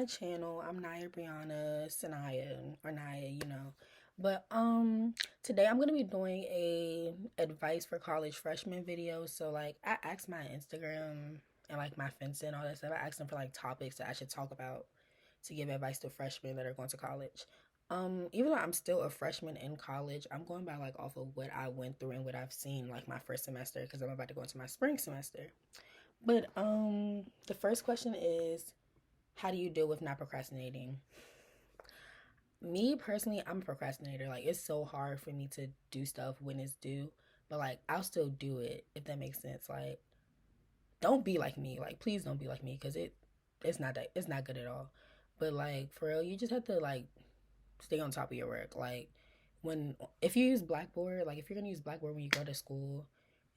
my channel. I'm Naya Brianna, Sanaya, or Naya, But today I'm gonna be doing a advice for college freshmen video. So like I asked my Instagram and like my friends and all that stuff. I asked them for like topics that I should talk about to give advice to freshmen that are going to college. Even though I'm still a freshman in college, I'm going by like off of what I went through and what I've seen like my first semester because I'm about to go into my spring semester. But the first question is, how do you deal with not procrastinating? Me personally, I'm a procrastinator. Like it's so hard for me to do stuff when it's due, but like I'll still do it if that makes sense. Like don't be like me. Like please don't be like me because it's not good at all. But like for real, you just have to like stay on top of your work. Like when if you use Blackboard, like if you're gonna use Blackboard when you go to school,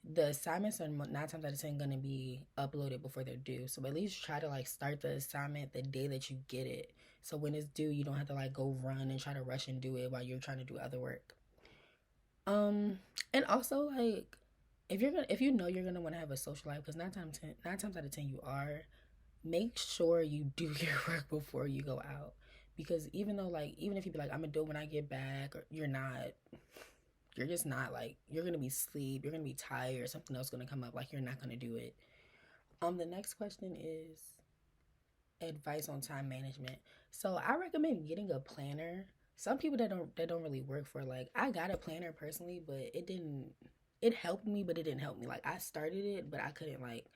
the assignments are 9 times out of 10 gonna be uploaded before they're due. So at least try to like start the assignment the day that you get it. So when it's due, you don't have to like go run and try to rush and do it while you're trying to do other work. Um, and also like if you know you're gonna want to have a social life, because 9 times out of 10 you are, make sure you do your work before you go out. Because even though like even if you be like I'm gonna do it when I get back, or you're not, you're just not. Like you're gonna be asleep, you're gonna be tired, something else gonna come up, like you're not gonna do it. The next question is advice on time management. So I recommend getting a planner. Some people that don't really work for, like I got a planner personally, but it helped me, but it didn't help me. Like I started it, but I couldn't like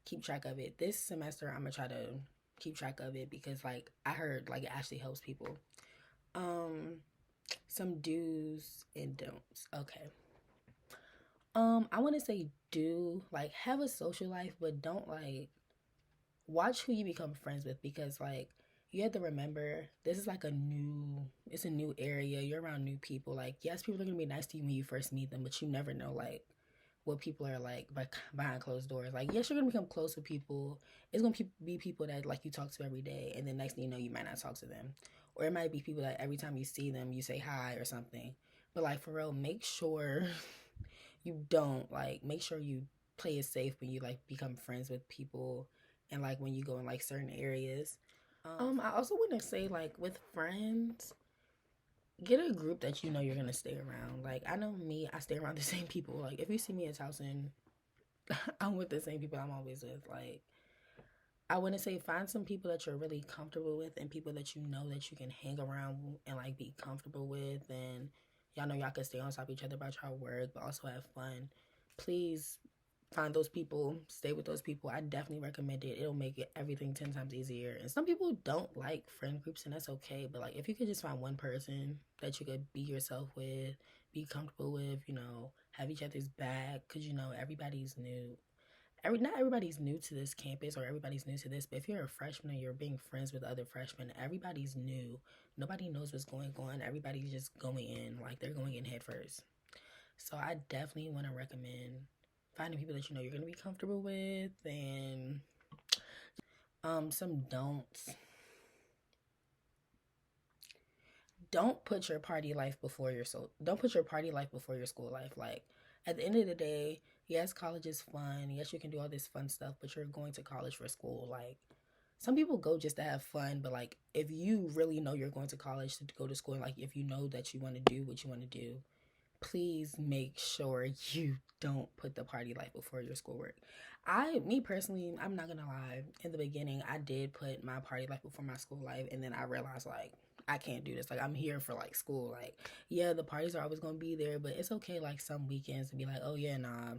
keep track of it. This semester I'm gonna try to keep track of it because like I heard like it actually helps people. Um some do's and don'ts. Okay. I want to say do like have a social life, but don't like watch who you become friends with because like you have to remember this is like it's a new area. You're around new people. Like yes, people are gonna be nice to you when you first meet them, but you never know like what people are like behind closed doors. Like yes, you're gonna become close with people. It's gonna be people that like you talk to every day, and then next thing you know, you might not talk to them, or it might be people that every time you see them, you say hi or something. But like for real, make sure you don't like make sure you play it safe when you like become friends with people and like when you go in like certain areas. I also want to say like with friends, get a group that you know you're gonna stay around. Like I know me, I stay around the same people. Like if you see me at Towson, I'm with the same people I'm always with. Like I want to say find some people that you're really comfortable with and people that you know that you can hang around and like be comfortable with, and y'all know y'all can stay on top of each other about your work but also have fun. Please find those people, stay with those people. I definitely recommend it. It'll make it everything 10 times easier. And some people don't like friend groups and that's okay, but like if you could just find one person that you could be yourself with, be comfortable with, have each other's back, because everybody's new. Not everybody's new to this campus or everybody's new to this, but if you're a freshman and you're being friends with other freshmen, everybody's new. Nobody knows what's going on. Everybody's just going in like they're going in head first. So I definitely want to recommend finding people that you know you're gonna be comfortable with, and some don'ts. Don't put your party life before your don't put your party life before your school life. Like at the end of the day, yes, college is fun. Yes, you can do all this fun stuff, but you're going to college for school. Like some people go just to have fun, but like if you really know you're going to college to go to school, and like if you know that you want to do what you want to do, please make sure you don't put the party life before your schoolwork. Me personally, I'm not gonna lie. In the beginning, I did put my party life before my school life, and then I realized like I can't do this. Like I'm here for like school. Like yeah, the parties are always gonna be there, but it's okay. Like some weekends to be like, oh yeah, nah,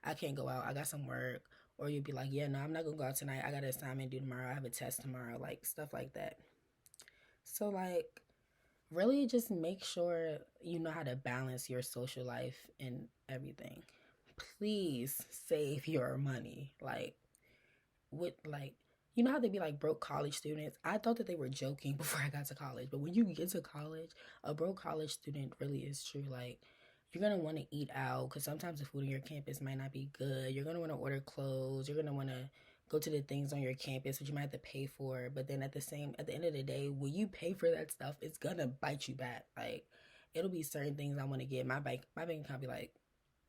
I can't go out. I got some work. Or you'd be like, yeah, no, I'm not gonna go out tonight. I got an assignment due tomorrow. I have a test tomorrow. Like stuff like that. So like really just make sure you know how to balance your social life and everything. Please save your money. Like with like how they be like broke college students? I thought that they were joking before I got to college, but when you get to college, a broke college student really is true. Like you're gonna want to eat out because sometimes the food on your campus might not be good. You're gonna want to order clothes. You're gonna want to go to the things on your campus which you might have to pay for. But then at the end of the day, when you pay for that stuff, it's gonna bite you back. Like it'll be certain things I want to get. My bank account be like,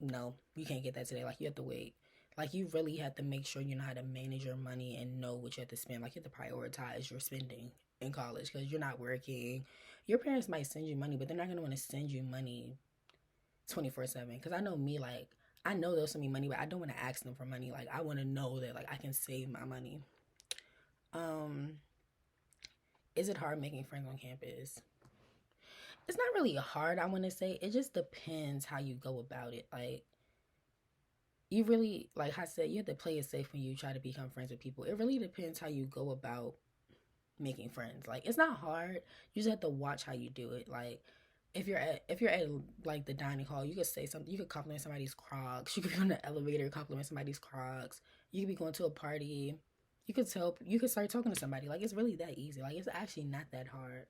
no, you can't get that today. Like you have to wait. Like you really have to make sure you know how to manage your money and know what you have to spend. Like you have to prioritize your spending. in college because you're not working. Your parents might send you money, but they're not going to want to send you money 24/7. Because I know me, like, I know they'll send me money, but I don't want to ask them for money. Like, I want to know that, like, I can save my money. Um, is it hard making friends on campus? It's not really hard, I want to say. It just depends how you go about it. Like, you really, like I said, you have to play it safe when you try to become friends with people. It really depends how you go about making friends. Like, it's not hard. You just have to watch how you do it. Like, if you're at like the dining hall, you could say something. You could compliment somebody's Crocs. You could be on the elevator, compliment somebody's Crocs. You could be going to a party. You could start talking to somebody. Like, it's really that easy. Like, it's actually not that hard.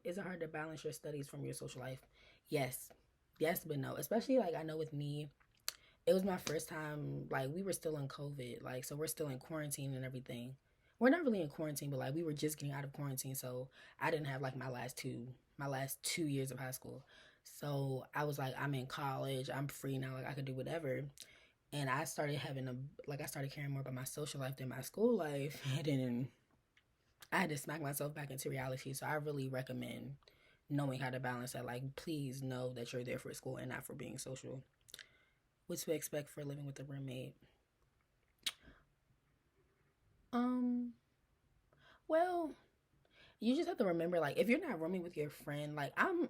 Is it hard to balance your studies from your social life? Yes. Yes, but no. Especially, like, I know with me, it was my first time. Like, we were still in COVID, like, so we're still in quarantine and everything. We're not really in quarantine, but like we were just getting out of quarantine, so I didn't have like my last two years of high school. So I was like, I'm in college, I'm free now, like I could do whatever. And I started having I started caring more about my social life than my school life. And then I had to smack myself back into reality. So I really recommend knowing how to balance that. Like, please know that you're there for school and not for being social. What to expect for living with a roommate? Um, well, you just have to remember, like, if you're not rooming with your friend, like I'm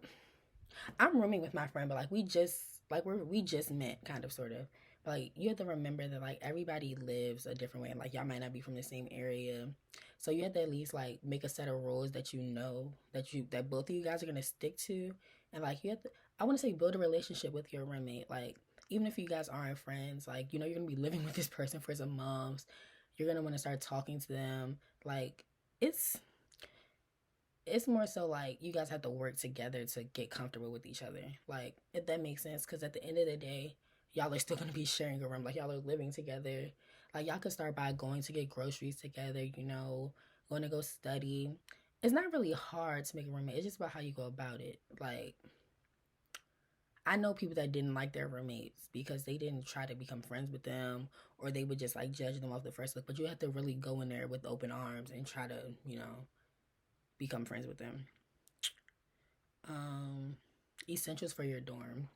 rooming with my friend, but like we just met, kind of, sort of. But like, you have to remember that like everybody lives a different way, and like y'all might not be from the same area, so you have to at least like make a set of rules that you know that both of you guys are gonna stick to, and like you have to. I want to say build a relationship with your roommate, like even if you guys aren't friends, like you're gonna be living with this person for some months, you're gonna want to start talking to them, like it's it's more so like you guys have to work together to get comfortable with each other. Like, if that makes sense, because at the end of the day, y'all are still gonna be sharing a room. Like, y'all are living together. Like, y'all could start by going to get groceries together. Going to go study. It's not really hard to make a roommate. It's just about how you go about it. Like, I know people that didn't like their roommates because they didn't try to become friends with them, or they would just like judge them off the first look. But you have to really go in there with open arms and try to, become friends with them. Um, Essentials for your dorm.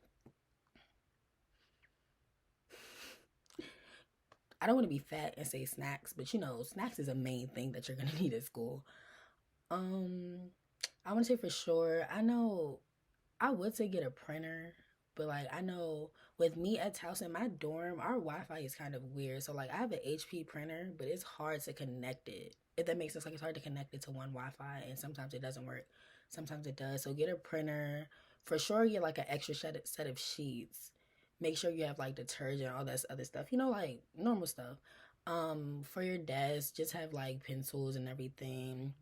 I don't want to be fat and say snacks, but snacks is a main thing that you're gonna need at school. Um, I want to say for sure. I know I would say get a printer, but like I know with me at Towson, my dorm, our Wi-Fi is kind of weird. So like I have an HP printer, but it's hard to connect it. If that makes sense, like it's hard to connect it to one Wi-Fi, and sometimes it doesn't work. Sometimes it does. So get a printer for sure. Get like an extra set of sheets. Make sure you have like detergent, all that other stuff. Like normal stuff. For your desk, just have like pencils and everything.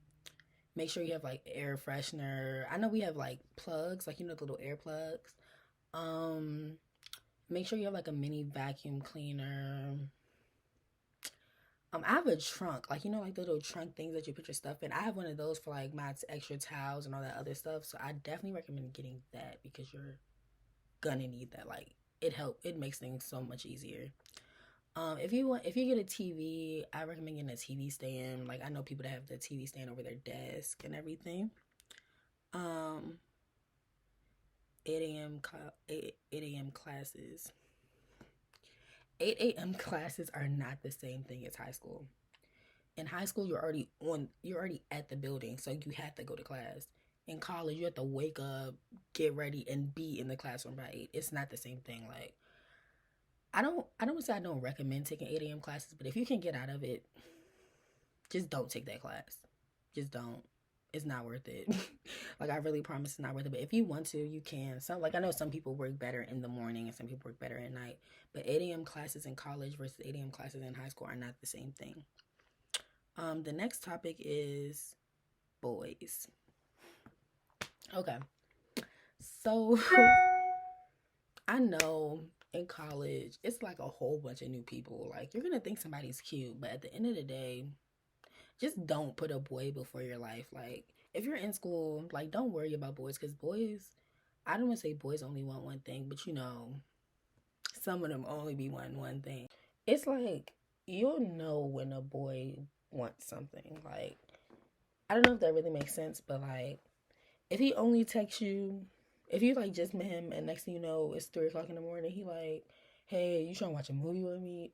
Make sure you have like air freshener. I know we have like plugs, like the little air plugs. Um, Make sure you have like a mini vacuum cleaner. I have a trunk, like like the little trunk things that you put your stuff in. I have one of those for like my extra towels and all that other stuff. So I definitely recommend getting that because you're gonna need that. Like it makes things so much easier. If you get a TV, I recommend getting a TV stand. Like I know people that have the TV stand over their desk and everything. Um, 8 a.m. 8 a.m. classes. 8 a.m. classes are not the same thing as high school. In high school, you're already at the building, so you have to go to class. In college, you have to wake up, get ready, and be in the classroom by 8. It's not the same thing. Like I don't say I don't recommend taking 8 a.m. classes, but if you can get out of it, just don't take that class. Just don't. It's not worth it. Like I really promise it's not worth it. But if you want to, you can. I know some people work better in the morning and some people work better at night. But 8 a.m. classes in college versus 8 a.m. classes in high school are not the same thing. The next topic is boys. Okay. So I know in college it's like a whole bunch of new people. Like you're gonna think somebody's cute, but at the end of the day, just don't put a boy before your life. Like if you're in school, like don't worry about boys because boys, I don't want to say boys only want one thing, but some of them only be wanting one thing. It's like you'll know when a boy wants something. Like I don't know if that really makes sense, but like, if he only texts you, if you like just met him and next thing you know it's 3 o'clock in the morning, he like, hey, you trying to watch a movie with me?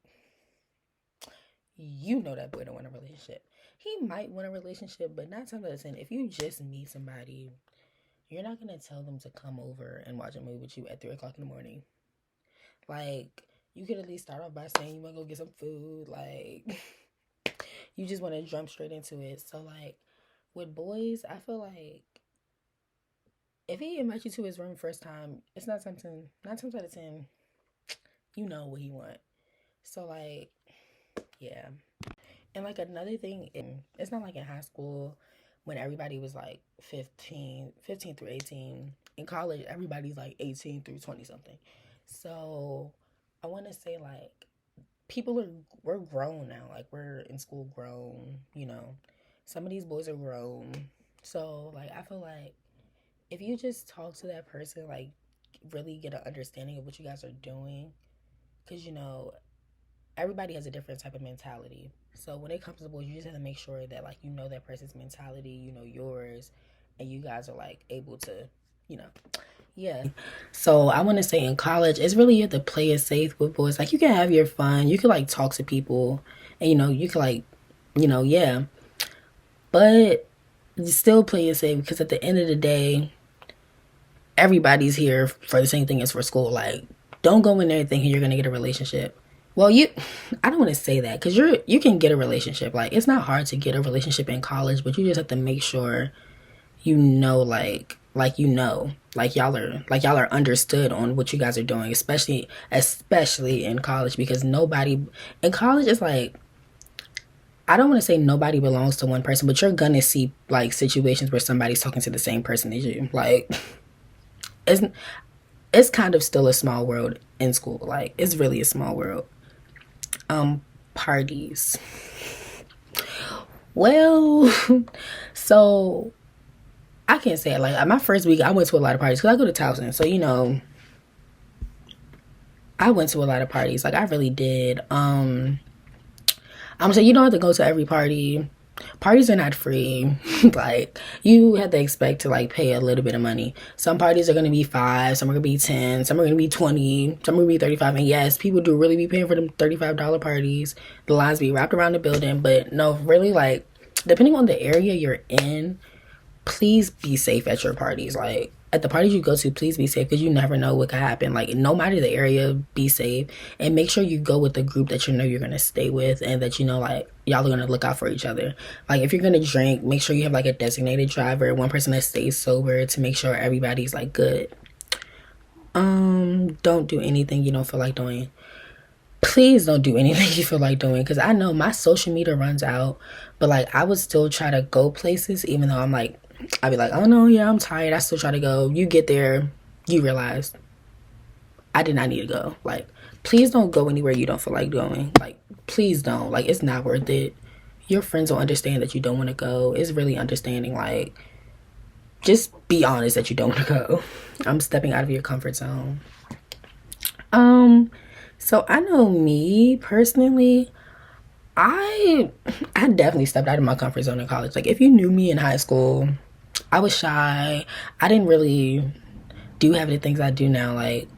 You know that boy don't want a relationship. He might want a relationship, but 9 times out of 10, if you just meet somebody, you're not gonna tell them to come over and watch a movie with you at 3 o'clock in the morning. Like, you could at least start off by saying you wanna go get some food. Like, you just want to jump straight into it. So like, with boys, I feel like if he invites you to his room first time, it's not something. 9 times out of 10, you know what he want. So like, yeah. And like another thing, it's not like in high school when everybody was like 15 through 18. In college, everybody's like 18 through 20 something. So I want to say like we're grown now. Like we're in school grown, you know. Some of these boys are grown. So like I feel like if you just talk to that person, like really get an understanding of what you guys are doing, because you know everybody has a different type of mentality. So when it comes to boys, you just have to make sure that like you know that person's mentality, you know yours, and you guys are like able to, you know, yeah. So I want to say in college, it's really you have to play it safe with boys. Like you can have your fun, you can like talk to people, and you know you can like, you know, yeah, but you still play it safe because at the end of the day, everybody's here for the same thing as for school. Like, don't go in there thinking you're gonna get a relationship. Well, I don't want to say that because you can get a relationship. Like, it's not hard to get a relationship in college, but you just have to make sure you know, like y'all are understood on what you guys are doing, especially in college because nobody in college is like. I don't want to say nobody belongs to one person, but you're gonna see like situations where somebody's talking to the same person as you. Like, it's it's kind of still a small world in school. Like it's really a small world. Parties. Well, so I can't say it. Like my first week, I went to a lot of parties because I go to Towson, so you know, I went to a lot of parties. Like I really did. I'm gonna say you don't have to go to every party. Parties are not free. Like you have to expect to like pay a little bit of money. Some parties are gonna be 5, some are gonna be 10, some are gonna be 20, some are gonna be 35. And yes, people do really be paying for them $35 parties. The lines be wrapped around the building, but no, really like depending on the area you're in, please be safe at your parties. Like at the parties you go to, please be safe because you never know what could happen. Like no matter the area, be safe and make sure you go with the group that you know you're gonna stay with and that you know like y'all are gonna look out for each other. Like if you're gonna drink, make sure you have like a designated driver, one person that stays sober to make sure everybody's like good. Don't do anything you don't feel like doing. Please don't do anything you feel like doing because I know my social media runs out, but like I would still try to go places even though I'm like I'd be like, oh no, yeah, I'm tired. I still try to go. You get there, you realize I did not need to go. Like, please don't go anywhere you don't feel like going. Like, please don't. Like, it's not worth it. Your friends will understand that you don't want to go. It's really understanding. Like, just be honest that you don't want to go. I'm stepping out of your comfort zone. So I know me personally, I definitely stepped out of my comfort zone in college. Like if you knew me in high school, I was shy. I didn't really do half of the things I do now. Like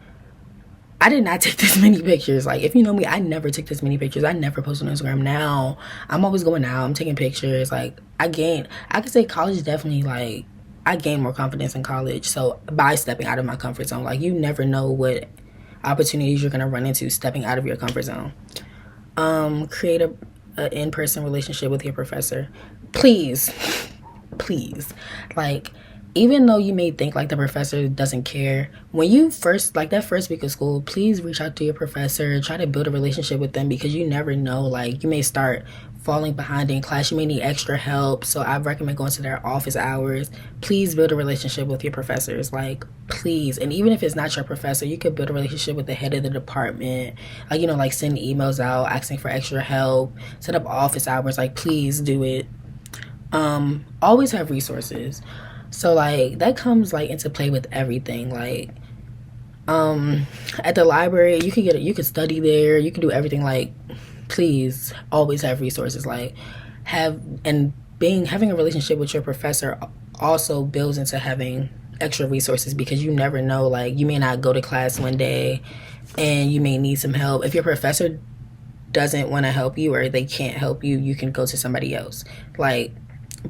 I did not take this many pictures. Like if you know me, I never took this many pictures. I never post on Instagram. Now I'm always going out. I'm taking pictures. Like I could say college definitely like I gained more confidence in college. So by stepping out of my comfort zone, like you never know what opportunities you're gonna run into stepping out of your comfort zone. Create a in-person relationship with your professor. Please, please. Like, even though you may think like the professor doesn't care, when you first like that first week of school, please reach out to your professor, try to build a relationship with them because you never know, like you may start falling behind in class, you may need extra help. So I recommend going to their office hours. Please build a relationship with your professors, like please. And even if it's not your professor, you could build a relationship with the head of the department, like you know, like send emails out asking for extra help, set up office hours. Like please do it. Always have resources. So like that comes like into play with everything. Like at the library you could study there, you can do everything. Like please always have resources. Like have and having a relationship with your professor also builds into having extra resources, because you never know, like you may not go to class one day and you may need some help. If your professor doesn't want to help you or they can't help you, you can go to somebody else. Like,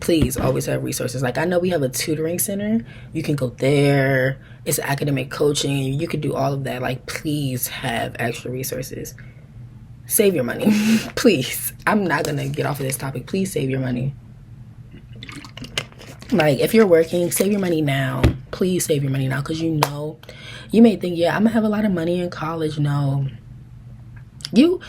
please always have resources. Like, I know we have a tutoring center. You can go there. It's academic coaching. You can do all of that. Like, please have extra resources. Save your money. Please. I'm not going to get off of this topic. Please save your money. Like, if you're working, save your money now. Please save your money now, because you know, you may think, yeah, I'm going to have a lot of money in college. No. You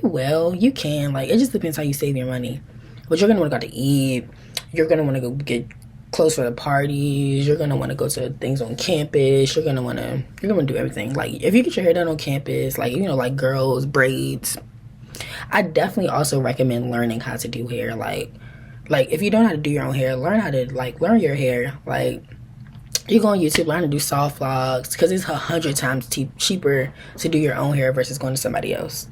will. You can. Like, it just depends how you save your money. But you're going to want to go to eat. You're going to want to go get clothes for the parties. You're going to want to go to things on campus. You're going to do everything. Like, if you get your hair done on campus, like, you know, like girls, braids. I definitely also recommend learning how to do hair. Like if you don't know how to do your own hair, learn your hair. Like, you go on YouTube, learn how to do soft vlogs, because it's 100 times cheaper to do your own hair versus going to somebody else.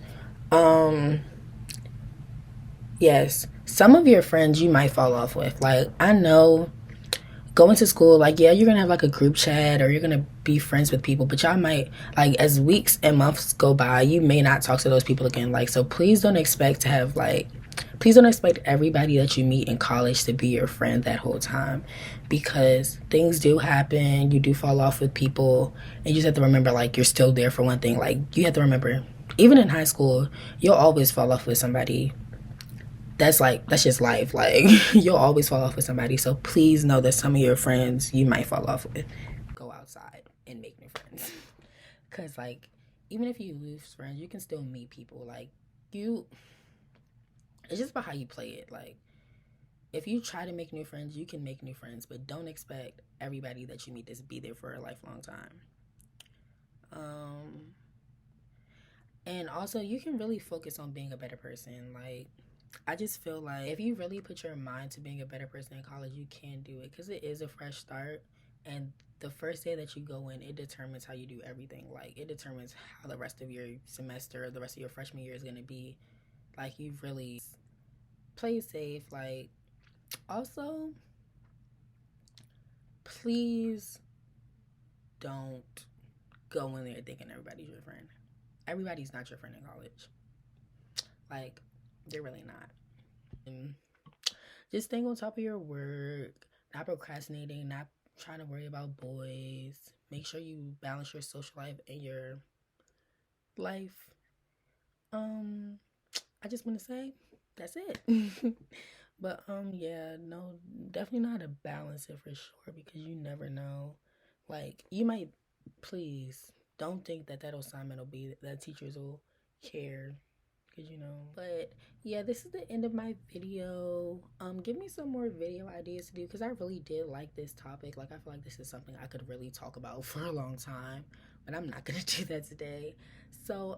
Yes, some of your friends you might fall off with. Like, I know going to school, like, yeah, you're gonna have like a group chat or you're gonna be friends with people, but y'all might, like, as weeks and months go by, you may not talk to those people again. Like, so please don't expect everybody that you meet in college to be your friend that whole time, because things do happen. You do fall off with people, and you just have to remember, like, you're still there for one thing. Like, you have to remember, even in high school, you'll always fall off with somebody. That's just life. Like, you'll always fall off with somebody. So please know that some of your friends you might fall off with. Go outside and make new friends. Because, like, even if you lose friends, you can still meet people. Like, it's just about how you play it. Like, if you try to make new friends, you can make new friends. But don't expect everybody that you meet to be there for a lifelong time. And also, you can really focus on being a better person. Like, I just feel like if you really put your mind to being a better person in college, you can do it, because it is a fresh start. And the first day that you go in, it determines how you do everything. Like, it determines how the rest of your semester, the rest of your freshman year is going to be. Like, you really play safe. Like, also, please don't go in there thinking everybody's your friend. Everybody's not your friend in college. Like, they're really not. And just staying on top of your work, not procrastinating, not trying to worry about boys. Make sure you balance your social life and your life. I just want to say that's it. But yeah, no, definitely know how to balance it for sure, because you never know. Like, you might, please don't think that assignment will be that teachers will care, because you know. But yeah, this is the end of my video. Give me some more video ideas to do, because I really did like this topic. Like, I feel like this is something I could really talk about for a long time, but I'm not gonna do that today. So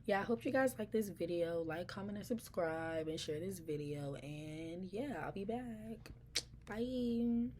yeah, I hope you guys like this video. Like, comment, and subscribe, and share this video. And yeah, I'll be back. Bye.